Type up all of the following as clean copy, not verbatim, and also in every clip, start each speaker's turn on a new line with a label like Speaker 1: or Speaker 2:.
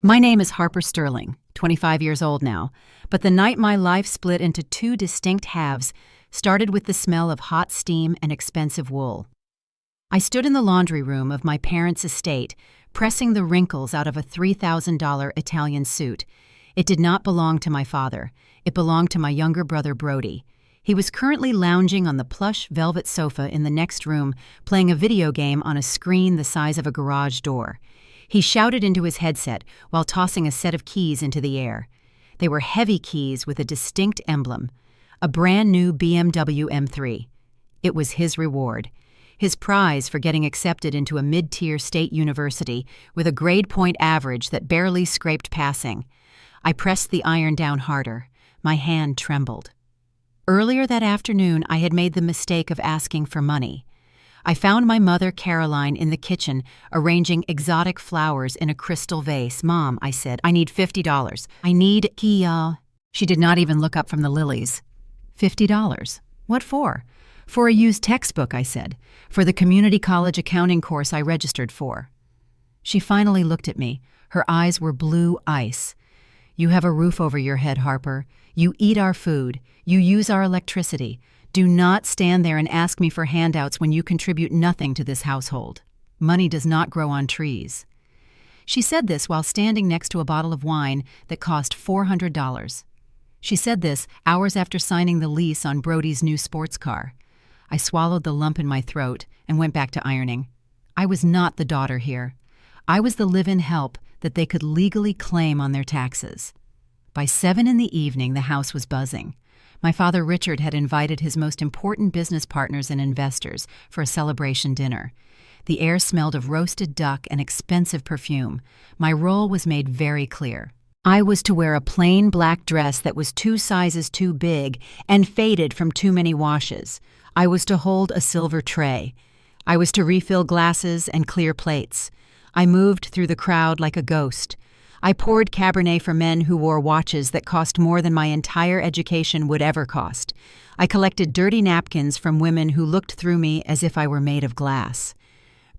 Speaker 1: My name is Harper Sterling, 25 years old now, but the night my life split into two distinct halves started with the smell of hot steam and expensive wool. I stood in the laundry room of my parents' estate, pressing the wrinkles out of a $3,000 Italian suit. It did not belong to my father. It belonged to my younger brother Brody. He was currently lounging on the plush velvet sofa in the next room, playing a video game on a screen the size of a garage door. He shouted into his headset while tossing a set of keys into the air. They were heavy keys with a distinct emblem, a brand new BMW M3. It was his reward, his prize for getting accepted into a mid-tier state university with a grade point average that barely scraped passing. I pressed the iron down harder. My hand trembled. Earlier that afternoon, I had made the mistake of asking for money. I found my mother, Caroline, in the kitchen, arranging exotic flowers in a crystal vase. "Mom," I said, "I need $50. I need Kia." She did not even look up from the lilies. $50? What for? For a used textbook, I said, for the community college accounting course I registered for. She finally looked at me. Her eyes were blue ice. "You have a roof over your head, Harper. You eat our food. You use our electricity. Do not stand there and ask me for handouts when you contribute nothing to this household. Money does not grow on trees." She said this while standing next to a bottle of wine that cost $400. She said this hours after signing the lease on Brody's new sports car. I swallowed the lump in my throat and went back to ironing. I was not the daughter here. I was the live-in help that they could legally claim on their taxes. By 7 in the evening, the house was buzzing. My father Richard had invited his most important business partners and investors for a celebration dinner. The air smelled of roasted duck and expensive perfume. My role was made very clear. I was to wear a plain black dress that was 2 sizes too big and faded from too many washes. I was to hold a silver tray. I was to refill glasses and clear plates. I moved through the crowd like a ghost. I poured Cabernet for men who wore watches that cost more than my entire education would ever cost. I collected dirty napkins from women who looked through me as if I were made of glass.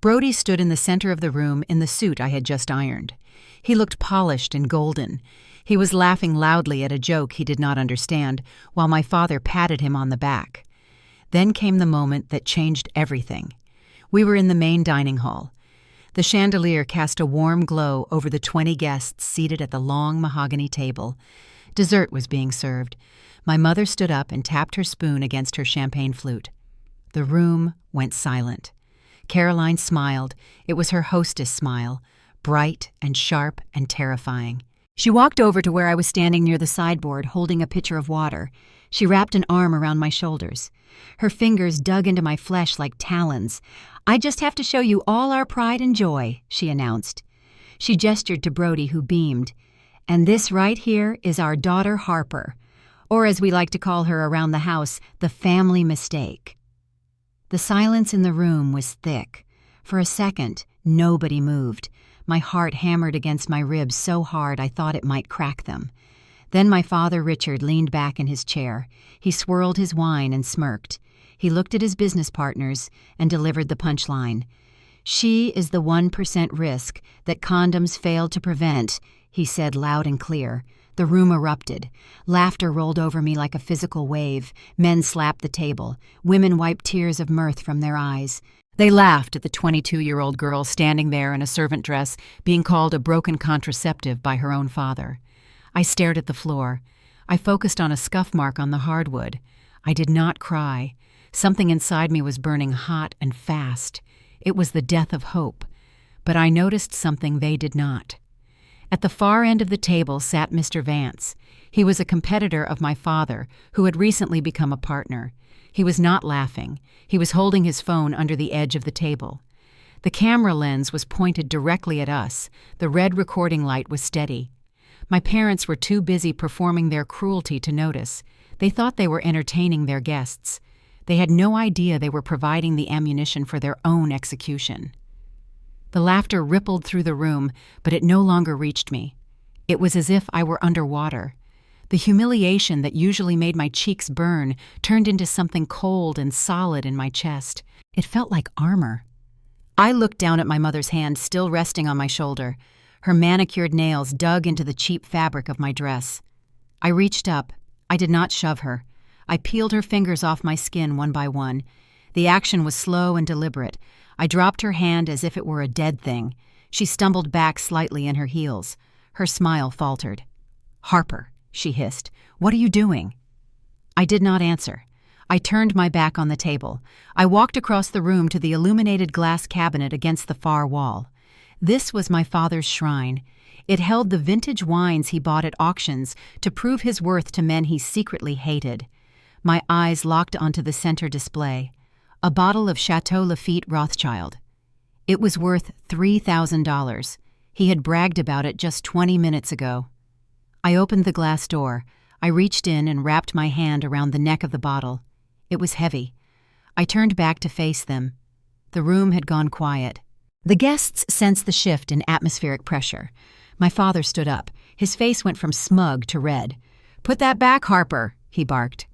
Speaker 1: Brody stood in the center of the room in the suit I had just ironed. He looked polished and golden. He was laughing loudly at a joke he did not understand, while my father patted him on the back. Then came the moment that changed everything. We were in the main dining hall. The chandelier cast a warm glow over the 20 guests seated at the long mahogany table. Dessert was being served. My mother stood up and tapped her spoon against her champagne flute. The room went silent. Caroline smiled. It was her hostess smile, bright and sharp and terrifying. She walked over to where I was standing near the sideboard, holding a pitcher of water. She wrapped an arm around my shoulders. Her fingers dug into my flesh like talons. "I just have to show you all our pride and joy," she announced. She gestured to Brody, who beamed. "And this right here is our daughter Harper, or as we like to call her around the house, the family mistake." The silence in the room was thick. For a second, nobody moved. My heart hammered against my ribs so hard I thought it might crack them. Then my father Richard leaned back in his chair. He swirled his wine and smirked. He looked at his business partners and delivered the punchline. "She is the 1% risk that condoms failed to prevent," he said loud and clear. The room erupted. Laughter rolled over me like a physical wave. Men slapped the table. Women wiped tears of mirth from their eyes. They laughed at the 22-year-old girl standing there in a servant dress, being called a broken contraceptive by her own father. I stared at the floor. I focused on a scuff mark on the hardwood. I did not cry. Something inside me was burning hot and fast. It was the death of hope. But I noticed something they did not. At the far end of the table sat Mr. Vance. He was a competitor of my father, who had recently become a partner. He was not laughing. He was holding his phone under the edge of the table. The camera lens was pointed directly at us. The red recording light was steady. My parents were too busy performing their cruelty to notice. They thought they were entertaining their guests. They had no idea they were providing the ammunition for their own execution. The laughter rippled through the room, but it no longer reached me. It was as if I were underwater. The humiliation that usually made my cheeks burn turned into something cold and solid in my chest. It felt like armor. I looked down at my mother's hand still resting on my shoulder. Her manicured nails dug into the cheap fabric of my dress. I reached up. I did not shove her. I peeled her fingers off my skin one by one. The action was slow and deliberate. I dropped her hand as if it were a dead thing. She stumbled back slightly in her heels. Her smile faltered. "Harper," she hissed, "what are you doing?" I did not answer. I turned my back on the table. I walked across the room to the illuminated glass cabinet against the far wall. This was my father's shrine. It held the vintage wines he bought at auctions to prove his worth to men he secretly hated. My eyes locked onto the center display, a bottle of Chateau Lafite Rothschild. It was worth $3,000. He had bragged about it just 20 minutes ago. I opened the glass door. I reached in and wrapped my hand around the neck of the bottle. It was heavy. I turned back to face them. The room had gone quiet. The guests sensed the shift in atmospheric pressure. My father stood up. His face went from smug to red. "Put that back, Harper," he barked.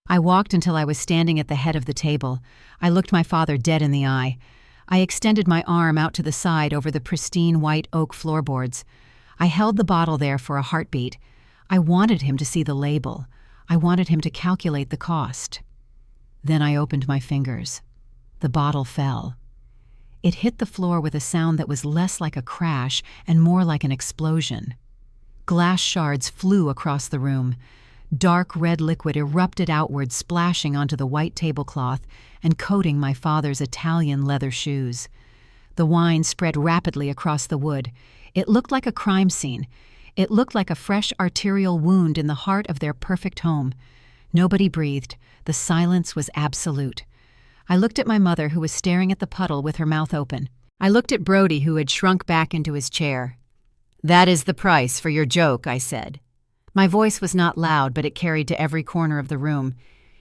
Speaker 1: I walked until I was standing at the head of the table. I looked my father dead in the eye. I extended my arm out to the side over the pristine white oak floorboards. I held the bottle there for a heartbeat. I wanted him to see the label. I wanted him to calculate the cost. Then I opened my fingers. The bottle fell. It hit the floor with a sound that was less like a crash and more like an explosion. Glass shards flew across the room. Dark red liquid erupted outward, splashing onto the white tablecloth and coating my father's Italian leather shoes. The wine spread rapidly across the wood. It looked like a crime scene. It looked like a fresh arterial wound in the heart of their perfect home. Nobody breathed. The silence was absolute. I looked at my mother, who was staring at the puddle with her mouth open. I looked at Brody, who had shrunk back into his chair. "That is the price for your joke," I said. My voice was not loud, but it carried to every corner of the room.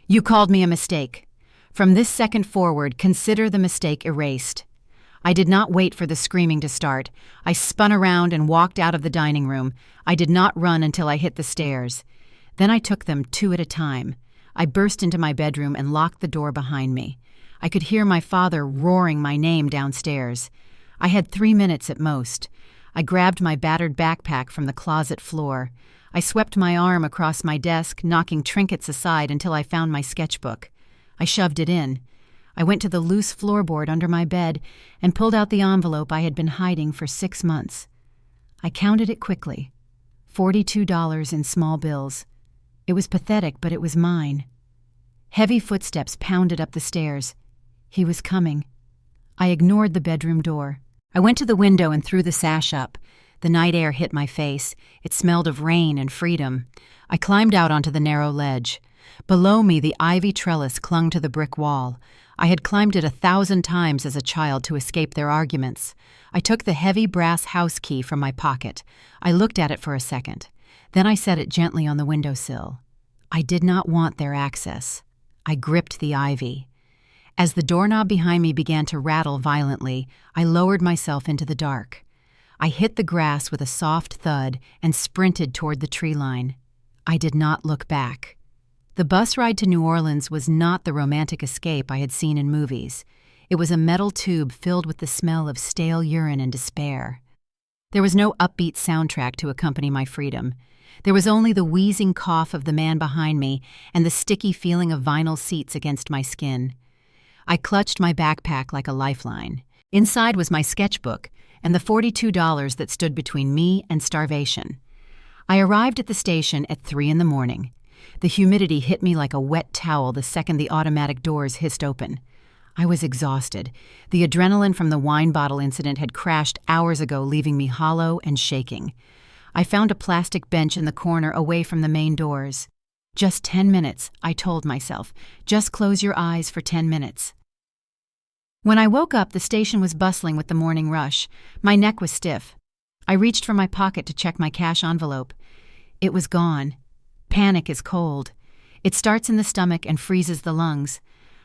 Speaker 1: "You called me a mistake. From this second forward, consider the mistake erased." I did not wait for the screaming to start. I spun around and walked out of the dining room. I did not run until I hit the stairs. Then I took them two at a time. I burst into my bedroom and locked the door behind me. I could hear my father roaring my name downstairs. I had 3 minutes at most. I grabbed my battered backpack from the closet floor. I swept my arm across my desk, knocking trinkets aside until I found my sketchbook. I shoved it in. I went to the loose floorboard under my bed and pulled out the envelope I had been hiding for 6 months. I counted it quickly. $42 in small bills. It was pathetic, but it was mine. Heavy footsteps pounded up the stairs. He was coming. I ignored the bedroom door. I went to the window and threw the sash up. The night air hit my face. It smelled of rain and freedom. I climbed out onto the narrow ledge. Below me, the ivy trellis clung to the brick wall. I had climbed it 1,000 times as a child to escape their arguments. I took the heavy brass house key from my pocket. I looked at it for a second. Then I set it gently on the windowsill. I did not want their access. I gripped the ivy. As the doorknob behind me began to rattle violently, I lowered myself into the dark. I hit the grass with a soft thud and sprinted toward the tree line. I did not look back. The bus ride to New Orleans was not the romantic escape I had seen in movies. It was a metal tube filled with the smell of stale urine and despair. There was no upbeat soundtrack to accompany my freedom. There was only the wheezing cough of the man behind me and the sticky feeling of vinyl seats against my skin. I clutched my backpack like a lifeline. Inside was my sketchbook and the $42 that stood between me and starvation. I arrived at the station at 3 a.m. The humidity hit me like a wet towel the second the automatic doors hissed open. I was exhausted. The adrenaline from the wine bottle incident had crashed hours ago, leaving me hollow and shaking. I found a plastic bench in the corner away from the main doors. Just 10 minutes, I told myself. Just close your eyes for 10 minutes. When I woke up, the station was bustling with the morning rush. My neck was stiff. I reached for my pocket to check my cash envelope. It was gone. Panic is cold. It starts in the stomach and freezes the lungs.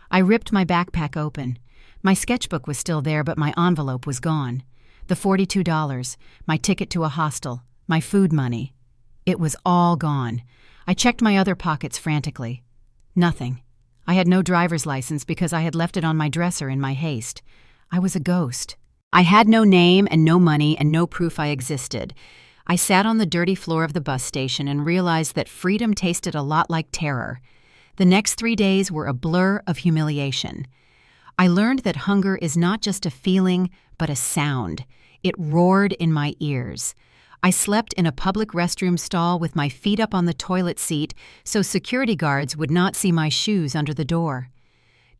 Speaker 1: I ripped my backpack open. My sketchbook was still there, but my envelope was gone. The $42, my ticket to a hostel, my food money. It was all gone. I checked my other pockets frantically. Nothing. I had no driver's license because I had left it on my dresser in my haste. I was a ghost. I had no name and no money and no proof I existed. I sat on the dirty floor of the bus station and realized that freedom tasted a lot like terror. The next 3 days were a blur of humiliation. I learned that hunger is not just a feeling, but a sound. It roared in my ears. I slept in a public restroom stall with my feet up on the toilet seat so security guards would not see my shoes under the door.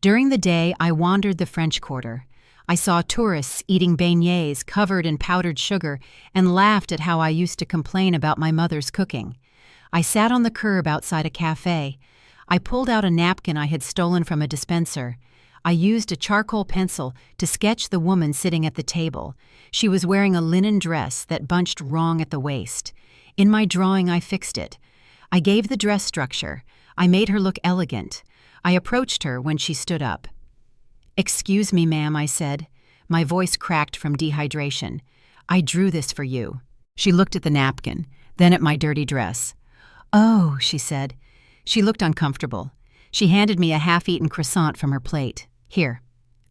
Speaker 1: During the day, I wandered the French Quarter. I saw tourists eating beignets covered in powdered sugar and laughed at how I used to complain about my mother's cooking. I sat on the curb outside a cafe. I pulled out a napkin I had stolen from a dispenser. I used a charcoal pencil to sketch the woman sitting at the table. She was wearing a linen dress that bunched wrong at the waist. In my drawing, I fixed it. I gave the dress structure. I made her look elegant. I approached her when she stood up. "Excuse me, ma'am," I said. My voice cracked from dehydration. "I drew this for you." She looked at the napkin, then at my dirty dress. "Oh," she said. She looked uncomfortable. She handed me a half-eaten croissant from her plate. "Here."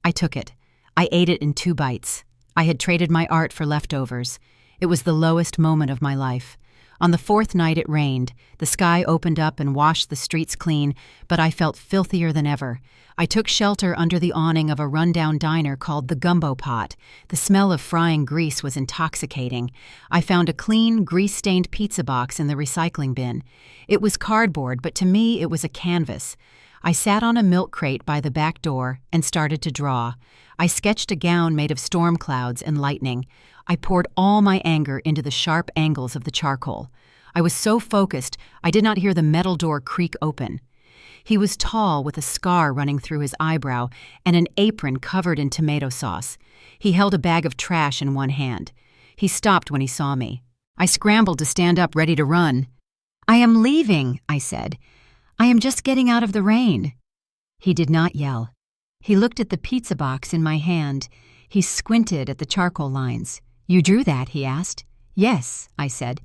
Speaker 1: I took it. I ate it in 2 bites. I had traded my art for leftovers. It was the lowest moment of my life. On the 4th night it rained. The sky opened up and washed the streets clean, but I felt filthier than ever. I took shelter under the awning of a rundown diner called the Gumbo Pot. The smell of frying grease was intoxicating. I found a clean, grease-stained pizza box in the recycling bin. It was cardboard, but to me it was a canvas. I sat on a milk crate by the back door and started to draw. I sketched a gown made of storm clouds and lightning. I poured all my anger into the sharp angles of the charcoal. I was so focused, I did not hear the metal door creak open. He was tall with a scar running through his eyebrow and an apron covered in tomato sauce. He held a bag of trash in one hand. He stopped when he saw me. I scrambled to stand up, ready to run. "I am leaving," I said. "I am just getting out of the rain." He did not yell. He looked at the pizza box in my hand. He squinted at the charcoal lines. "You drew that?" he asked. "Yes," I said.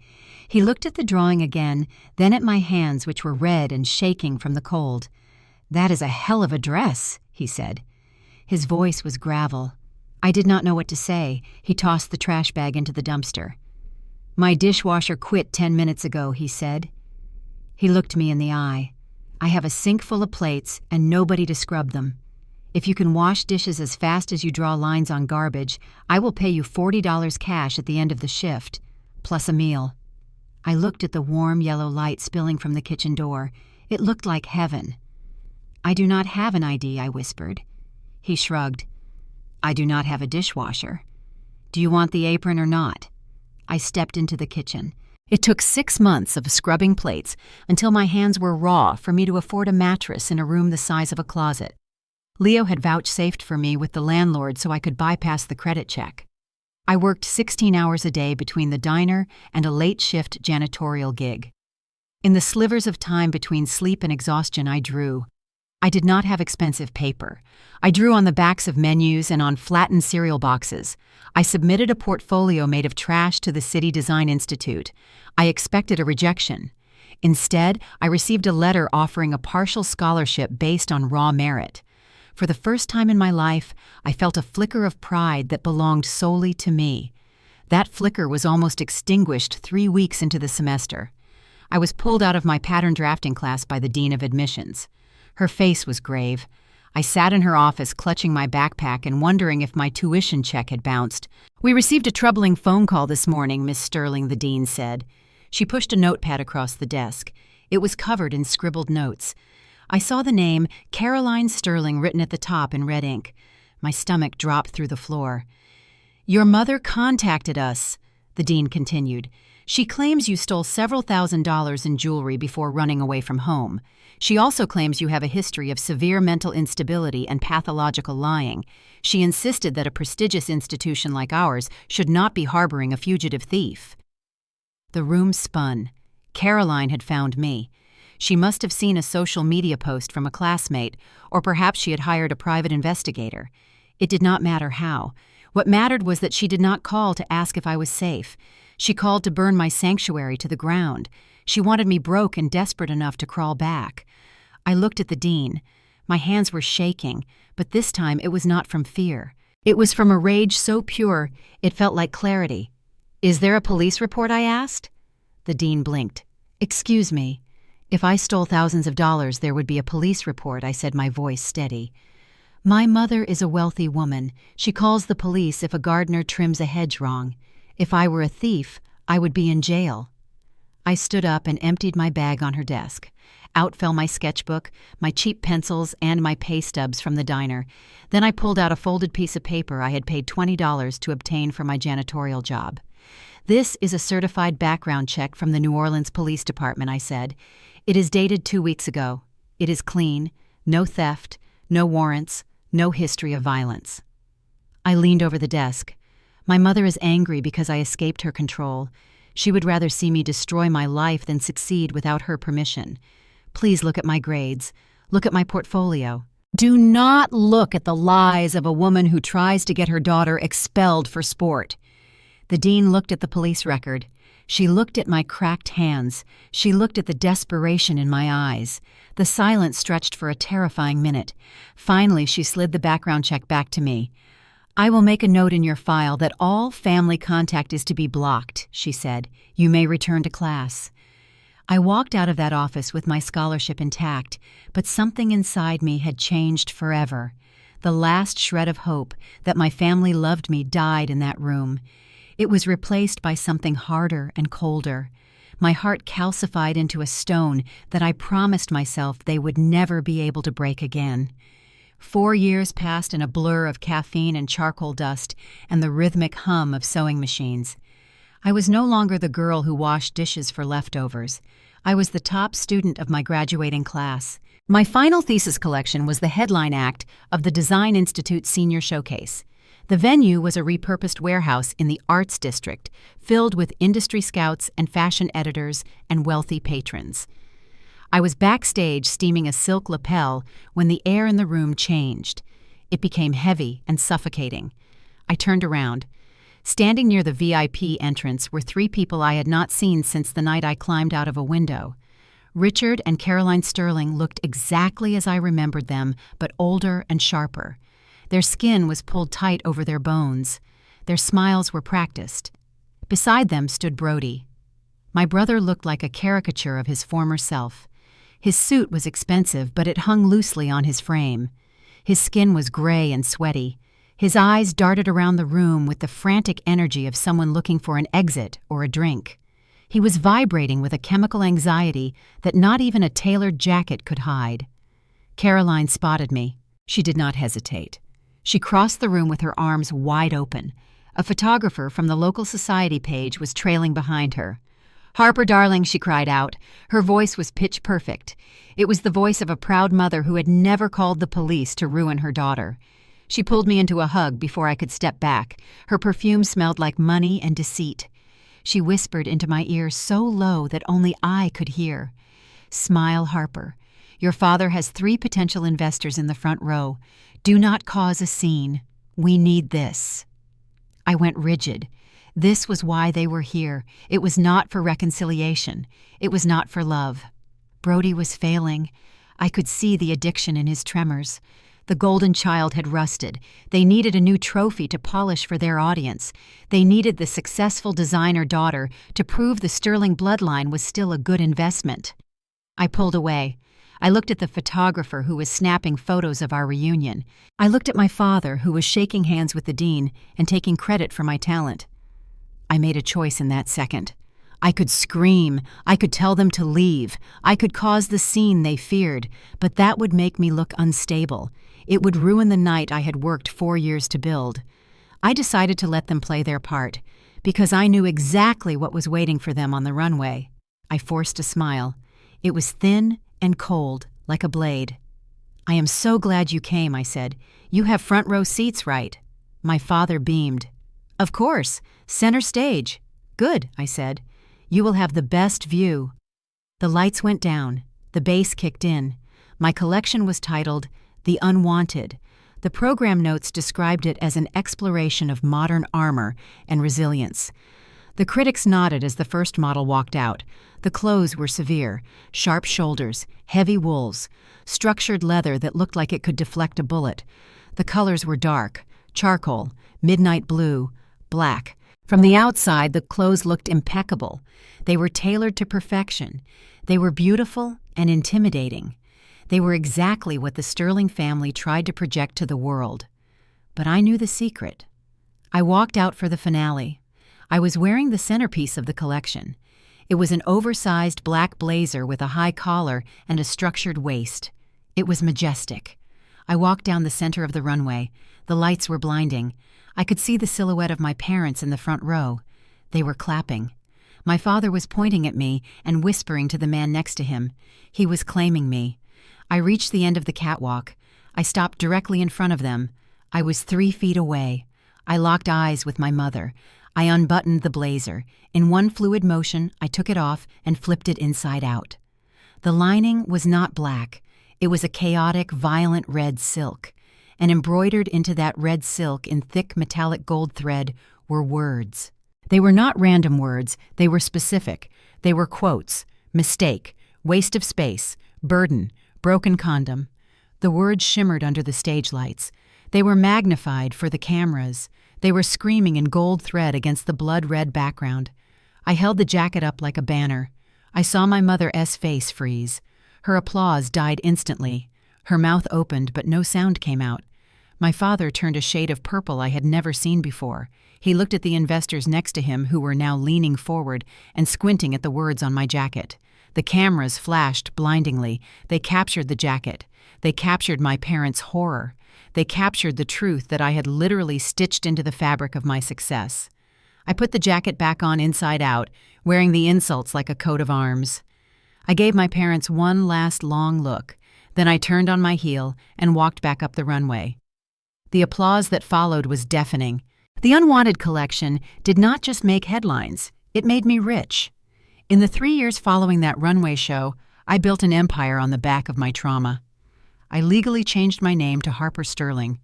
Speaker 1: He looked at the drawing again, then at my hands, which were red and shaking from the cold. "That is a hell of a dress," he said. His voice was gravel. I did not know what to say. He tossed the trash bag into the dumpster. "My dishwasher quit 10 minutes ago," he said. He looked me in the eye. "I have a sink full of plates and nobody to scrub them. If you can wash dishes as fast as you draw lines on garbage, I will pay you $40 cash at the end of the shift, plus a meal." I looked at the warm yellow light spilling from the kitchen door. It looked like heaven. "I do not have an ID," I whispered. He shrugged. "I do not have a dishwasher. Do you want the apron or not?" I stepped into the kitchen. It took 6 months of scrubbing plates until my hands were raw for me to afford a mattress in a room the size of a closet. Leo had vouchsafed for me with the landlord so I could bypass the credit check. I worked 16 hours a day between the diner and a late-shift janitorial gig. In the slivers of time between sleep and exhaustion, I drew. I did not have expensive paper. I drew on the backs of menus and on flattened cereal boxes. I submitted a portfolio made of trash to the City Design Institute. I expected a rejection. Instead, I received a letter offering a partial scholarship based on raw merit. For the first time in my life, I felt a flicker of pride that belonged solely to me. That flicker was almost extinguished 3 weeks into the semester. I was pulled out of my pattern drafting class by the dean of admissions. Her face was grave. I sat in her office clutching my backpack and wondering if my tuition check had bounced. "We received a troubling phone call this morning," Miss Sterling, the dean, said. She pushed a notepad across the desk. It was covered in scribbled notes. I saw the name Caroline Sterling written at the top in red ink. My stomach dropped through the floor. "Your mother contacted us," the dean continued. "She claims you stole several $1,000s in jewelry before running away from home. She also claims you have a history of severe mental instability and pathological lying. She insisted that a prestigious institution like ours should not be harboring a fugitive thief." The room spun. Caroline had found me. She must have seen a social media post from a classmate, or perhaps she had hired a private investigator. It did not matter how. What mattered was that she did not call to ask if I was safe. She called to burn my sanctuary to the ground. She wanted me broke and desperate enough to crawl back. I looked at the dean. My hands were shaking, but this time it was not from fear. It was from a rage so pure, it felt like clarity. "Is there a police report?" I asked. The dean blinked. "Excuse me. If I stole thousands of dollars, there would be a police report," I said, my voice steady. "My mother is a wealthy woman. She calls the police if a gardener trims a hedge wrong. If I were a thief, I would be in jail." I stood up and emptied my bag on her desk. Out fell my sketchbook, my cheap pencils, and my pay stubs from the diner. Then I pulled out a folded piece of paper I had paid $20 to obtain for my janitorial job. "This is a certified background check from the New Orleans Police Department," I said. "It is dated 2 weeks ago. It is clean, no theft, no warrants, no history of violence." I leaned over the desk. "My mother is angry because I escaped her control. She would rather see me destroy my life than succeed without her permission. Please look at my grades. Look at my portfolio. Do not look at the lies of a woman who tries to get her daughter expelled for sport." The dean looked at the police record. She looked at my cracked hands. She looked at the desperation in my eyes. The silence stretched for a terrifying minute. Finally, she slid the background check back to me. "I will make a note in your file that all family contact is to be blocked," she said. "You may return to class." I walked out of that office with my scholarship intact, but something inside me had changed forever. The last shred of hope that my family loved me died in that room. It was replaced by something harder and colder. My heart calcified into a stone that I promised myself they would never be able to break again. 4 years passed in a blur of caffeine and charcoal dust and the rhythmic hum of sewing machines. I was no longer the girl who washed dishes for leftovers. I was the top student of my graduating class. My final thesis collection was the headline act of the Design Institute Senior Showcase. The venue was a repurposed warehouse in the Arts District, filled with industry scouts and fashion editors and wealthy patrons. I was backstage steaming a silk lapel when the air in the room changed. It became heavy and suffocating. I turned around. Standing near the VIP entrance were 3 people I had not seen since the night I climbed out of a window. Richard and Caroline Sterling looked exactly as I remembered them, but older and sharper. Their skin was pulled tight over their bones. Their smiles were practiced. Beside them stood Brody. My brother looked like a caricature of his former self. His suit was expensive, but it hung loosely on his frame. His skin was gray and sweaty. His eyes darted around the room with the frantic energy of someone looking for an exit or a drink. He was vibrating with a chemical anxiety that not even a tailored jacket could hide. Caroline spotted me. She did not hesitate. She crossed the room with her arms wide open. A photographer from the local society page was trailing behind her. "Harper, darling," she cried out. Her voice was pitch perfect. It was the voice of a proud mother who had never called the police to ruin her daughter. She pulled me into a hug before I could step back. Her perfume smelled like money and deceit. She whispered into my ear so low that only I could hear. "Smile, Harper. Your father has 3 potential investors in the front row. Do not cause a scene. We need this." I went rigid. This was why they were here. It was not for reconciliation. It was not for love. Brody was failing. I could see the addiction in his tremors. The golden child had rusted. They needed a new trophy to polish for their audience. They needed the successful designer daughter to prove the Sterling bloodline was still a good investment. I pulled away. I looked at the photographer who was snapping photos of our reunion. I looked at my father who was shaking hands with the dean and taking credit for my talent. I made a choice in that second. I could scream. I could tell them to leave. I could cause the scene they feared, but that would make me look unstable. It would ruin the night I had worked 4 years to build. I decided to let them play their part, because I knew exactly what was waiting for them on the runway. I forced a smile. It was thin and cold, like a blade. "I am so glad you came," I said. "You have front row seats, right?" My father beamed. "Of course, center stage." "Good," I said. "You will have the best view." The lights went down. The bass kicked in. My collection was titled The Unwanted. The program notes described it as an exploration of modern armor and resilience. The critics nodded as the first model walked out. The clothes were severe: sharp shoulders, heavy wools, structured leather that looked like it could deflect a bullet. The colors were dark: charcoal, midnight blue, black. From the outside, the clothes looked impeccable. They were tailored to perfection. They were beautiful and intimidating. They were exactly what the Sterling family tried to project to the world. But I knew the secret. I walked out for the finale. I was wearing the centerpiece of the collection. It was an oversized black blazer with a high collar and a structured waist. It was majestic. I walked down the center of the runway. The lights were blinding. I could see the silhouette of my parents in the front row. They were clapping. My father was pointing at me and whispering to the man next to him. He was claiming me. I reached the end of the catwalk. I stopped directly in front of them. I was 3 feet away. I locked eyes with my mother. I unbuttoned the blazer. In one fluid motion, I took it off and flipped it inside out. The lining was not black. It was a chaotic, violent red silk. And embroidered into that red silk in thick metallic gold thread were words. They were not random words. They were specific. They were quotes: mistake, waste of space, burden, broken condom. The words shimmered under the stage lights. They were magnified for the cameras. They were screaming in gold thread against the blood-red background. I held the jacket up like a banner. I saw my mother's face freeze. Her applause died instantly. Her mouth opened, but no sound came out. My father turned a shade of purple I had never seen before. He looked at the investors next to him, who were now leaning forward and squinting at the words on my jacket. The cameras flashed blindingly. They captured the jacket. They captured my parents' horror. They captured the truth that I had literally stitched into the fabric of my success. I put the jacket back on inside out, wearing the insults like a coat of arms. I gave my parents one last long look. Then I turned on my heel and walked back up the runway. The applause that followed was deafening. The Unwanted collection did not just make headlines, it made me rich. In the 3 years following that runway show, I built an empire on the back of my trauma. I legally changed my name to Harper Sterling.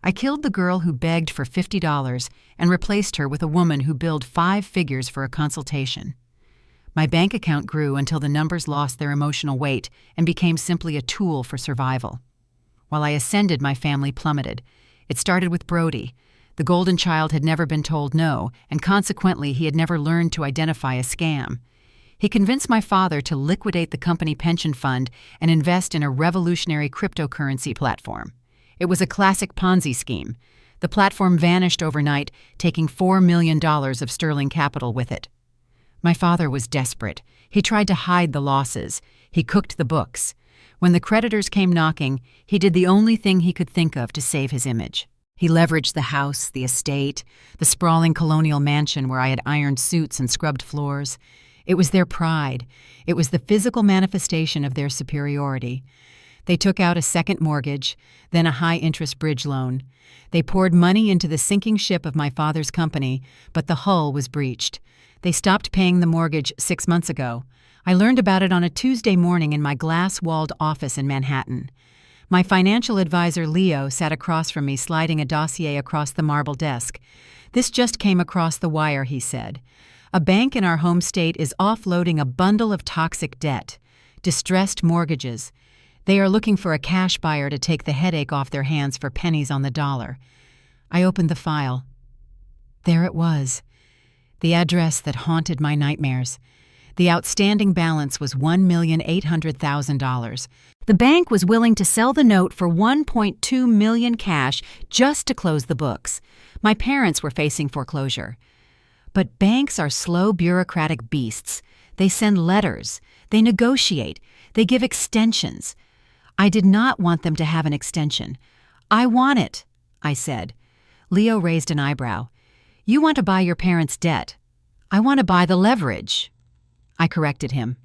Speaker 1: I killed the girl who begged for $50 and replaced her with a woman who billed 5 figures for a consultation. My bank account grew until the numbers lost their emotional weight and became simply a tool for survival. While I ascended, my family plummeted. It started with Brody. The golden child had never been told no, and consequently he had never learned to identify a scam. He convinced my father to liquidate the company pension fund and invest in a revolutionary cryptocurrency platform. It was a classic Ponzi scheme. The platform vanished overnight, taking $4 million of sterling capital with it. My father was desperate. He tried to hide the losses. He cooked the books. When the creditors came knocking, he did the only thing he could think of to save his image. He leveraged the house, the estate, the sprawling colonial mansion where I had ironed suits and scrubbed floors. It was their pride. It was the physical manifestation of their superiority. They took out a second mortgage, then a high-interest bridge loan. They poured money into the sinking ship of my father's company, but the hull was breached. They stopped paying the mortgage 6 months ago. I learned about it on a Tuesday morning in my glass-walled office in Manhattan. My financial advisor, Leo, sat across from me, sliding a dossier across the marble desk. "This just came across the wire," he said. "A bank in our home state is offloading a bundle of toxic debt, distressed mortgages. They are looking for a cash buyer to take the headache off their hands for pennies on the dollar." I opened the file. There it was, the address that haunted my nightmares. The outstanding balance was $1,800,000. The bank was willing to sell the note for $1.2 million cash just to close the books. My parents were facing foreclosure. But banks are slow, bureaucratic beasts. They send letters. They negotiate. They give extensions. I did not want them to have an extension. "I want it," I said. Leo raised an eyebrow. "You want to buy your parents' debt. I want to buy the leverage." I corrected him.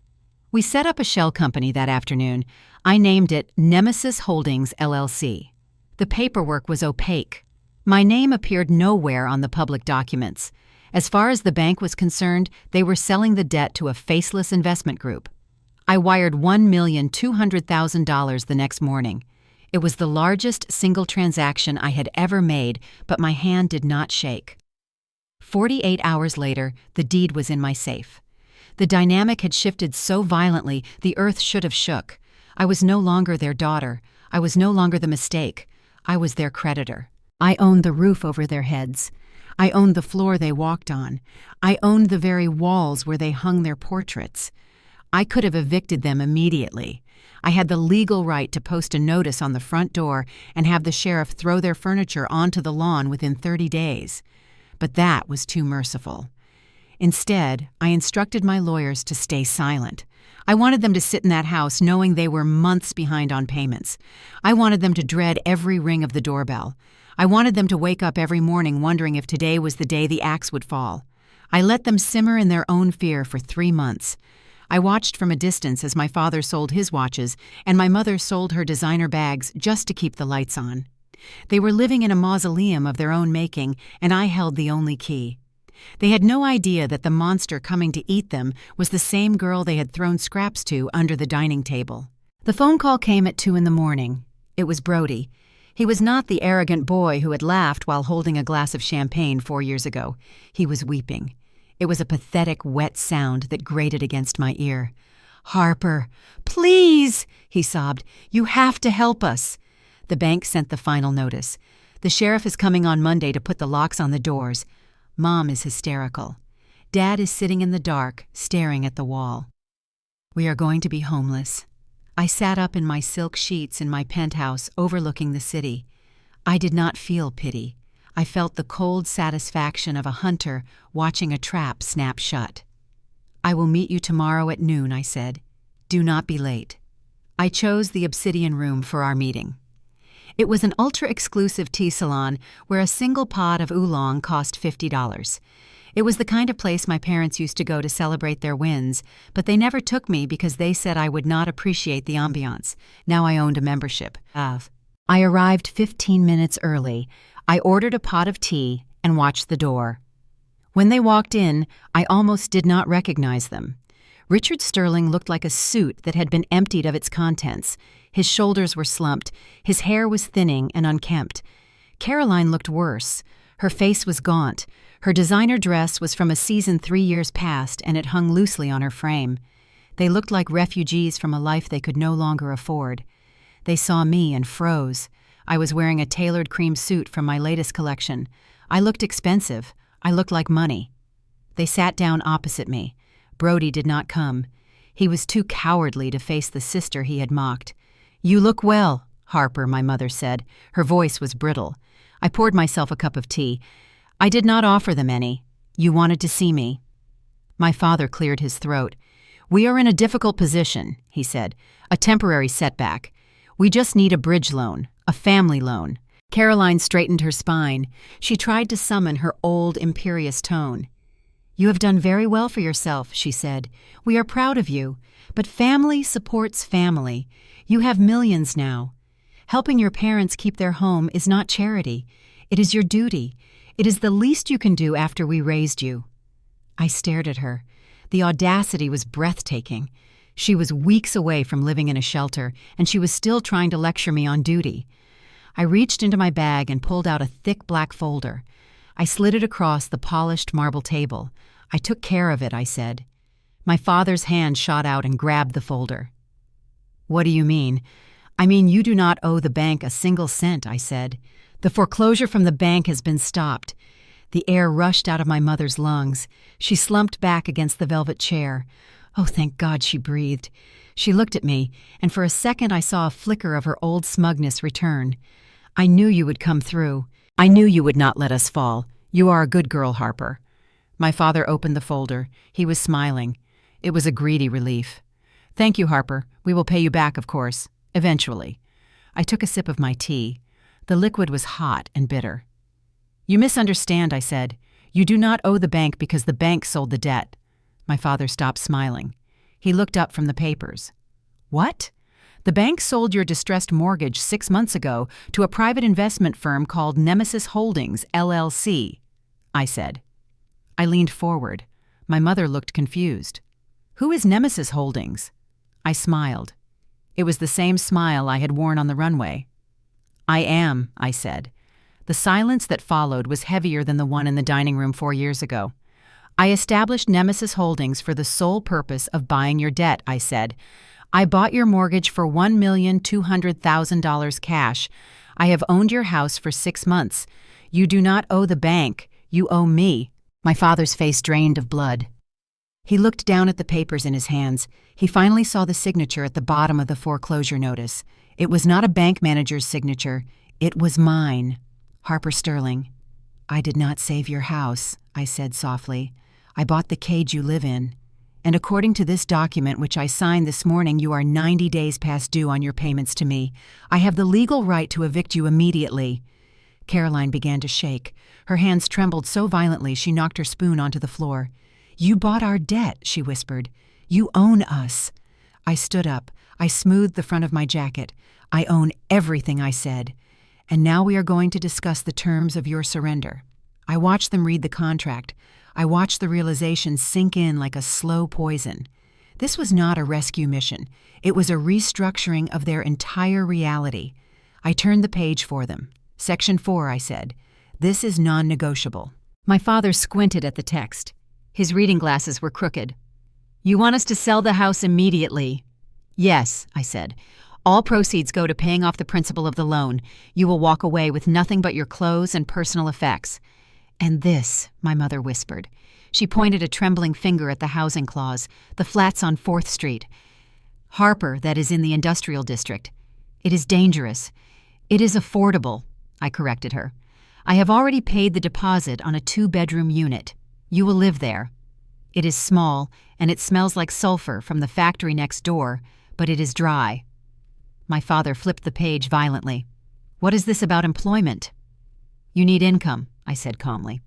Speaker 1: We set up a shell company that afternoon. I named it Nemesis Holdings, LLC. The paperwork was opaque. My name appeared nowhere on the public documents. As far as the bank was concerned, they were selling the debt to a faceless investment group. I wired $1,200,000 the next morning. It was the largest single transaction I had ever made, but my hand did not shake. 48 hours later, the deed was in my safe. The dynamic had shifted so violently, the earth should have shook. I was no longer their daughter. I was no longer the mistake. I was their creditor. I owned the roof over their heads. I owned the floor they walked on. I owned the very walls where they hung their portraits. I could have evicted them immediately. I had the legal right to post a notice on the front door and have the sheriff throw their furniture onto the lawn within 30 days. But that was too merciful. Instead, I instructed my lawyers to stay silent. I wanted them to sit in that house knowing they were months behind on payments. I wanted them to dread every ring of the doorbell. I wanted them to wake up every morning wondering if today was the day the axe would fall. I let them simmer in their own fear for 3 months. I watched from a distance as my father sold his watches and my mother sold her designer bags just to keep the lights on. They were living in a mausoleum of their own making, and I held the only key. They had no idea that the monster coming to eat them was the same girl they had thrown scraps to under the dining table. The phone call came at 2 in the morning. It was Brody. He was not the arrogant boy who had laughed while holding a glass of champagne 4 years ago. He was weeping. It was a pathetic, wet sound that grated against my ear. "Harper, please," he sobbed. "You have to help us." The bank sent the final notice. "The sheriff is coming on Monday to put the locks on the doors." Mom is hysterical. Dad is sitting in the dark, staring at the wall. We are going to be homeless. I sat up in my silk sheets in my penthouse overlooking the city. I did not feel pity. I felt the cold satisfaction of a hunter watching a trap snap shut. "I will meet you tomorrow at noon," I said. "Do not be late." I chose the Obsidian Room for our meeting. It was an ultra-exclusive tea salon where a single pot of oolong cost $50. It was the kind of place my parents used to go to celebrate their wins, but they never took me because they said I would not appreciate the ambiance. Now I owned a membership. I arrived 15 minutes early. I ordered a pot of tea and watched the door. When they walked in, I almost did not recognize them. Richard Sterling looked like a suit that had been emptied of its contents. His shoulders were slumped, his hair was thinning and unkempt. Caroline looked worse. Her face was gaunt. Her designer dress was from a season 3 years past, and it hung loosely on her frame. They looked like refugees from a life they could no longer afford. They saw me and froze. I was wearing a tailored cream suit from my latest collection. I looked expensive. I looked like money. They sat down opposite me. Brody did not come. He was too cowardly to face the sister he had mocked. "You look well, Harper," my mother said. Her voice was brittle. I poured myself a cup of tea. I did not offer them any. "You wanted to see me." My father cleared his throat. "We are in a difficult position," he said. "A temporary setback. We just need a bridge loan, a family loan." Caroline straightened her spine. She tried to summon her old, imperious tone. "You have done very well for yourself," she said. "We are proud of you. But family supports family. You have millions now. Helping your parents keep their home is not charity. It is your duty. It is the least you can do after we raised you." I stared at her. The audacity was breathtaking. She was weeks away from living in a shelter, and she was still trying to lecture me on duty. I reached into my bag and pulled out a thick black folder. I slid it across the polished marble table. "I took care of it," I said. My father's hand shot out and grabbed the folder. "What do you mean?" "I mean you do not owe the bank a single cent," I said. "The foreclosure from the bank has been stopped." The air rushed out of my mother's lungs. She slumped back against the velvet chair. "Oh, thank God," she breathed. She looked at me, and for a second I saw a flicker of her old smugness return. "I knew you would come through. I knew you would not let us fall. You are a good girl, Harper." My father opened the folder. He was smiling. It was a greedy relief. "Thank you, Harper. We will pay you back, of course. Eventually." I took a sip of my tea. The liquid was hot and bitter. "You misunderstand," I said. "You do not owe the bank because the bank sold the debt." My father stopped smiling. He looked up from the papers. "What?" "The bank sold your distressed mortgage 6 months ago to a private investment firm called Nemesis Holdings, LLC," I said. I leaned forward. My mother looked confused. "Who is Nemesis Holdings?" I smiled. It was the same smile I had worn on the runway. "I am," I said. The silence that followed was heavier than the one in the dining room 4 years ago. "I established Nemesis Holdings for the sole purpose of buying your debt," I said. "I bought your mortgage for $1,200,000 cash. I have owned your house for 6 months. You do not owe the bank. You owe me." My father's face drained of blood. He looked down at the papers in his hands. He finally saw the signature at the bottom of the foreclosure notice. It was not a bank manager's signature. It was mine. Harper Sterling. "I did not save your house," I said softly. "I bought the cage you live in. And according to this document which I signed this morning, you are 90 days past due on your payments to me. I have the legal right to evict you immediately." Caroline began to shake. Her hands trembled so violently she knocked her spoon onto the floor. "You bought our debt," she whispered. "You own us." I stood up. I smoothed the front of my jacket. "I own everything," I said. "And now we are going to discuss the terms of your surrender." I watched them read the contract. I watched the realization sink in like a slow poison. This was not a rescue mission. It was a restructuring of their entire reality. I turned the page for them. "Section 4, I said. "This is non-negotiable." My father squinted at the text. His reading glasses were crooked. "You want us to sell the house immediately?" "Yes," I said. "All proceeds go to paying off the principal of the loan. You will walk away with nothing but your clothes and personal effects." "And this," my mother whispered. She pointed a trembling finger at the housing clause, the flats on 4th Street. "Harper, that is in the industrial district. It is dangerous. It is affordable," I corrected her. "I have already paid the deposit on a 2-bedroom unit. You will live there. It is small, and it smells like sulfur from the factory next door, but it is dry." My father flipped the page violently. "What is this about employment?" "You need income," I said calmly.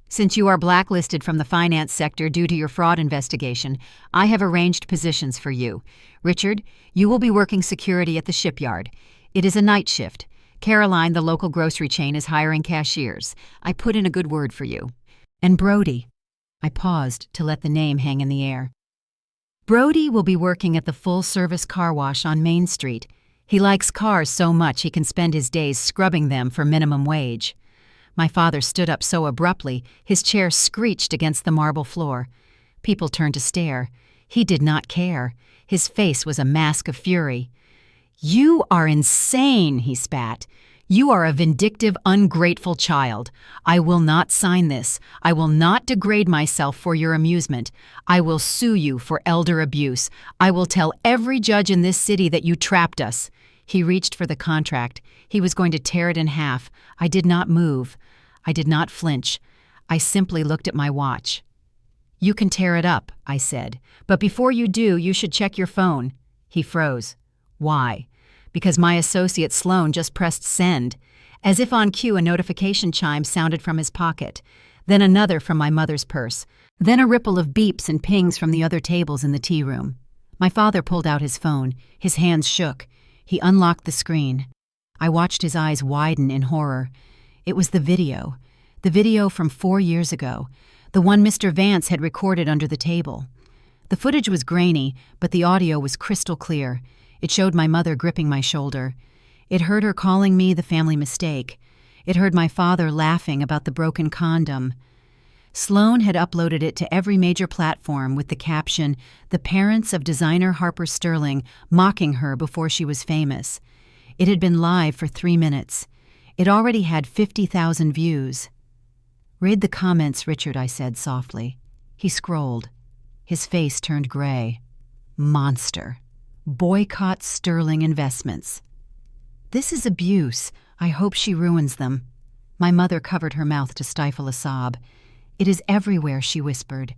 Speaker 1: "Since you are blacklisted from the finance sector due to your fraud investigation, I have arranged positions for you. Richard, you will be working security at the shipyard. It is a night shift. Caroline, the local grocery chain, is hiring cashiers. I put in a good word for you. And Brody." I paused to let the name hang in the air. "Brody will be working at the full-service car wash on Main Street. He likes cars so much he can spend his days scrubbing them for minimum wage." My father stood up so abruptly, his chair screeched against the marble floor. People turned to stare. He did not care. His face was a mask of fury. "You are insane," he spat. "You are a vindictive, ungrateful child. I will not sign this. I will not degrade myself for your amusement. I will sue you for elder abuse. I will tell every judge in this city that you trapped us." He reached for the contract. He was going to tear it in half. I did not move. I did not flinch. I simply looked at my watch. "You can tear it up," I said. "But before you do, you should check your phone." He froze. "Why?" "Because my associate Sloan just pressed send." As if on cue, a notification chime sounded from his pocket. Then another from my mother's purse. Then a ripple of beeps and pings from the other tables in the tea room. My father pulled out his phone. His hands shook. He unlocked the screen. I watched his eyes widen in horror. It was the video from 4 years ago, the one Mr. Vance had recorded under the table. The footage was grainy, but the audio was crystal clear. It showed my mother gripping my shoulder. It heard her calling me the family mistake. It heard my father laughing about the broken condom. Sloan had uploaded it to every major platform with the caption, "The parents of designer Harper Sterling mocking her before she was famous." It had been live for 3 minutes. It already had 50,000 views. "Read the comments, Richard," I said softly. He scrolled. His face turned gray. "Monster. Boycott Sterling investments. This is abuse. I hope she ruins them." My mother covered her mouth to stifle a sob. "It is everywhere," she whispered.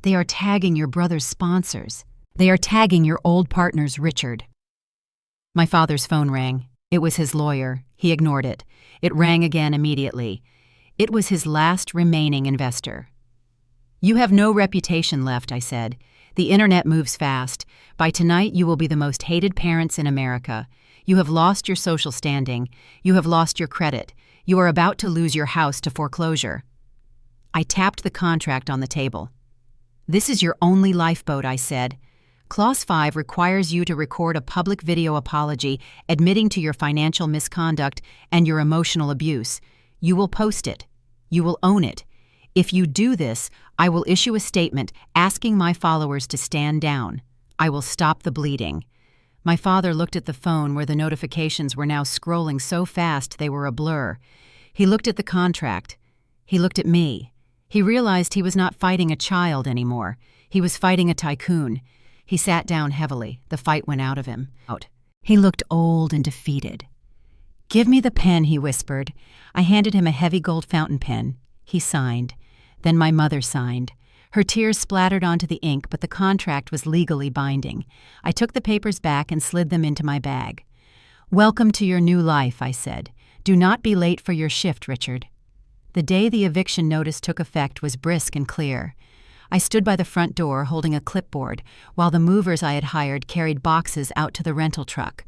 Speaker 1: "They are tagging your brother's sponsors. They are tagging your old partners, Richard." My father's phone rang. It was his lawyer. He ignored it. It rang again immediately. It was his last remaining investor. "You have no reputation left," I said. "The internet moves fast. By tonight, you will be the most hated parents in America. You have lost your social standing. You have lost your credit. You are about to lose your house to foreclosure." I tapped the contract on the table. "This is your only lifeboat," I said. "Clause 5 requires you to record a public video apology admitting to your financial misconduct and your emotional abuse. You will post it. You will own it. If you do this, I will issue a statement asking my followers to stand down. I will stop the bleeding." My father looked at the phone where the notifications were now scrolling so fast they were a blur. He looked at the contract. He looked at me. He realized he was not fighting a child anymore. He was fighting a tycoon. He sat down heavily. The fight went out of him. He looked old and defeated. "Give me the pen," he whispered. I handed him a heavy gold fountain pen. He signed. Then my mother signed. Her tears splattered onto the ink, but the contract was legally binding. I took the papers back and slid them into my bag. "Welcome to your new life," I said. "Do not be late for your shift, Richard." The day the eviction notice took effect was brisk and clear. I stood by the front door holding a clipboard, while the movers I had hired carried boxes out to the rental truck.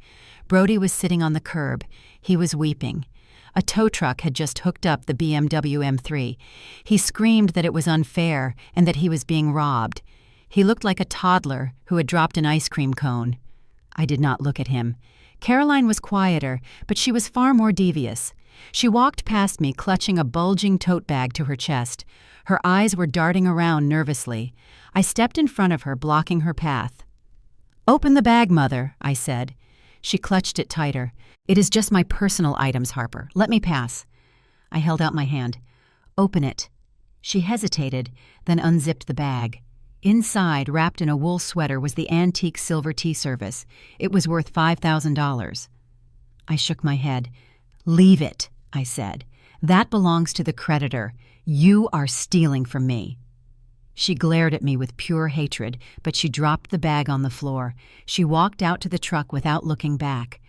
Speaker 1: Brody was sitting on the curb. He was weeping. A tow truck had just hooked up the BMW M3. He screamed that it was unfair and that he was being robbed. He looked like a toddler who had dropped an ice cream cone. I did not look at him. Caroline was quieter, but she was far more devious. She walked past me, clutching a bulging tote bag to her chest. Her eyes were darting around nervously. I stepped in front of her, blocking her path. "Open the bag, Mother," I said. She clutched it tighter. "It is just my personal items, Harper. Let me pass." I held out my hand. "Open it." She hesitated, then unzipped the bag. Inside, wrapped in a wool sweater, was the antique silver tea service. It was worth $5,000. I shook my head. "Leave it," I said. "That belongs to the creditor. You are stealing from me." She glared at me with pure hatred, but she dropped the bag on the floor. She walked out to the truck without looking back.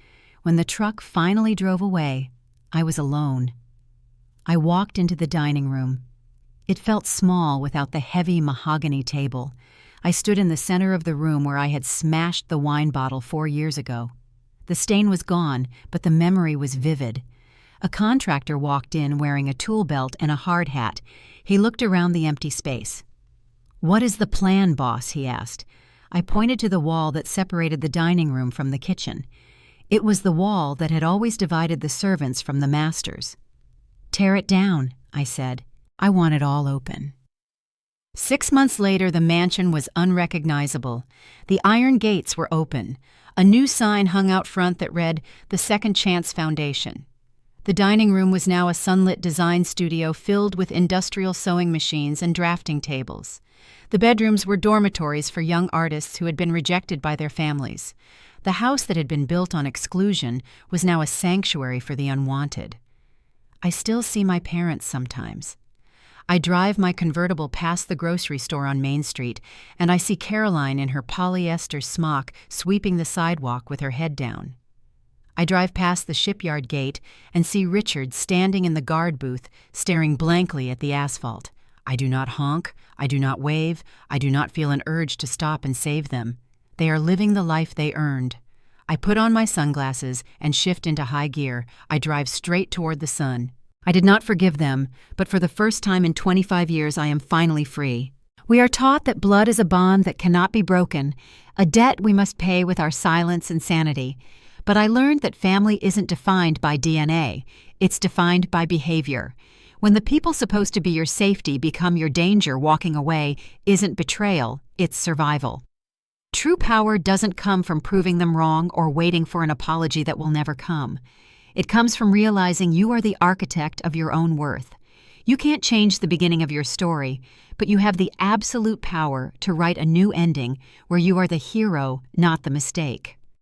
Speaker 1: When the truck finally drove away, I was alone. I walked into the dining room. It felt small without the heavy mahogany table. I stood in the center of the room where I had smashed the wine bottle 4 years ago. The stain was gone, but the memory was vivid. A contractor walked in wearing a tool belt and a hard hat. He looked around the empty space. "What is the plan, boss?" he asked. I pointed to the wall that separated the dining room from the kitchen. It was the wall that had always divided the servants from the masters. "Tear it down," I said. I want it all open. 6 months later, the mansion was unrecognizable. The iron gates were open. A new sign hung out front that read, "The Second Chance Foundation." The dining room was now a sunlit design studio filled with industrial sewing machines and drafting tables. The bedrooms were dormitories for young artists who had been rejected by their families. The house that had been built on exclusion was now a sanctuary for the unwanted. I still see my parents sometimes. I drive my convertible past the grocery store on Main Street, and I see Caroline in her polyester smock sweeping the sidewalk with her head down. I drive past the shipyard gate and see Richard standing in the guard booth, staring blankly at the asphalt. I do not honk, I do not wave, I do not feel an urge to stop and save them. They are living the life they earned. I put on my sunglasses and shift into high gear. I drive straight toward the sun. I did not forgive them, but for the first time in 25 years I am finally free. We are taught that blood is a bond that cannot be broken, a debt we must pay with our silence and sanity. But I learned that family isn't defined by DNA, it's defined by behavior. When the people supposed to be your safety become your danger, walking away isn't betrayal, it's survival. True power doesn't come from proving them wrong or waiting for an apology that will never come. It comes from realizing you are the architect of your own worth. You can't change the beginning of your story, but you have the absolute power to write a new ending where you are the hero, not the mistake.